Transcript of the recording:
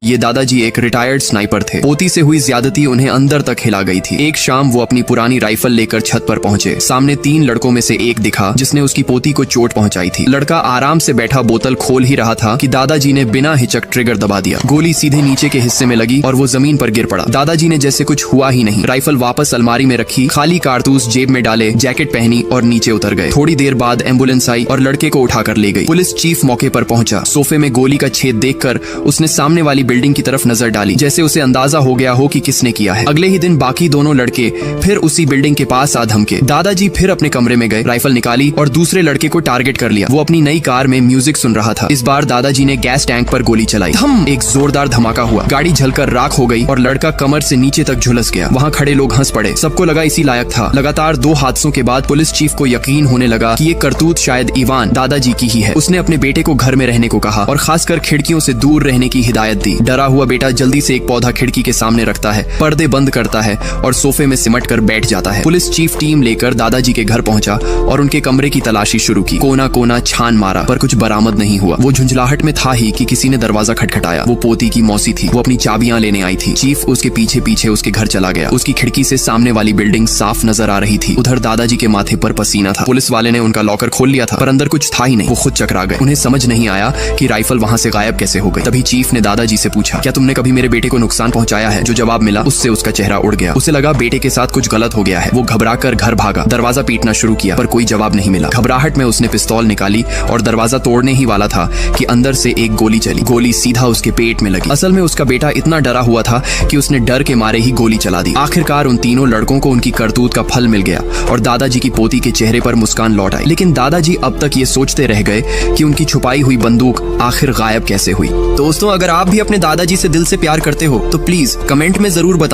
ये दादाजी एक रिटायर्ड स्नाइपर थे। पोती से हुई ज्यादती उन्हें अंदर तक हिला गई थी। एक शाम वो अपनी पुरानी राइफल लेकर छत पर पहुंचे। सामने 3 लड़कों में से एक दिखा जिसने उसकी पोती को चोट पहुंचाई थी। लड़का आराम से बैठा बोतल खोल ही रहा था कि दादाजी ने बिना हिचक ट्रिगर दबा दिया। गोली सीधे नीचे के हिस्से में लगी और वो जमीन पर गिर पड़ा। दादाजी ने जैसे कुछ हुआ ही नहीं, राइफल वापस अलमारी में रखी, खाली कारतूस जेब में डाले, जैकेट पहनी और नीचे उतर गए। थोड़ी देर बाद एम्बुलेंस आई और लड़के को उठाकर ले गई। पुलिस चीफ मौके पर पहुंचा। सोफे में गोली का छेद देखकर उसने सामने वाली बिल्डिंग की तरफ नजर डाली, जैसे उसे अंदाजा हो गया हो कि किसने किया है। अगले ही दिन बाकी दोनों लड़के फिर उसी बिल्डिंग के पास आ धमके। दादाजी फिर अपने कमरे में गए, राइफल निकाली और दूसरे लड़के को टारगेट कर लिया। वो अपनी नई कार में म्यूजिक सुन रहा था। इस बार दादाजी ने गैस टैंक पर गोली चलाई। धम! एक जोरदार धमाका हुआ। गाड़ी जलकर राख हो गई और लड़का कमर से नीचे तक झुलस गया। वहाँ खड़े लोग हंस पड़े। सबको लगा इसी लायक था। लगातार 2 हादसों के बाद पुलिस चीफ को यकीन होने लगा कि ये करतूत शायद इवान दादाजी की ही है। उसने अपने बेटे को घर में रहने को कहा और खासकर खिड़कियों से दूर रहने की हिदायत दी। डरा हुआ बेटा जल्दी से एक पौधा खिड़की के सामने रखता है, पर्दे बंद करता है और सोफे में सिमट कर बैठ जाता है। पुलिस चीफ टीम लेकर दादाजी के घर पहुंचा और उनके कमरे की तलाशी शुरू की। कोना कोना छान मारा पर कुछ बरामद नहीं हुआ। वो झुंझलाहट में था ही कि किसी ने दरवाजा खटखटाया। वो पोती की मौसी थी। वो अपनी चाबियां लेने आई थी। चीफ उसके पीछे पीछे उसके घर चला गया। उसकी खिड़की से सामने वाली बिल्डिंग साफ नजर आ रही थी। उधर दादाजी के माथे पर पसीना था। पुलिस वाले ने उनका लॉकर खोल लिया था पर अंदर कुछ था ही नहीं। वो खुद चकरा गए। उन्हें समझ नहीं आया कि राइफल वहां से गायब कैसे हो गई। तभी चीफ ने दादाजी से पूछा, क्या तुमने कभी मेरे बेटे को नुकसान पहुंचाया है? जो जवाब मिला उससे उसका चेहरा उड़ गया। उसे लगा बेटे के साथ कुछ गलत हो गया है। वो घबराकर घर भागा, दरवाजा पीटना शुरू किया पर कोई जवाब नहीं मिला। घबराहट में उसने पिस्तौल निकाली और दरवाजा तोड़ने ही वाला था कि अंदर से एक गोली चली। गोली सीधा उसके पेट में लगी। असल में उसका बेटा इतना डरा हुआ था कि उसने डर के मारे ही गोली चला दी। आखिरकार उन तीनों लड़कों को उनकी करतूत का फल मिल गया और दादाजी की पोती के चेहरे पर मुस्कान लौट आई। लेकिन दादाजी अब तक ये सोचते रह गए कि उनकी छुपाई हुई बंदूक आखिर गायब कैसे हुई। दोस्तों, अगर आप भी अपने दादाजी से दिल से प्यार करते हो तो प्लीज कमेंट में जरूर बताएं।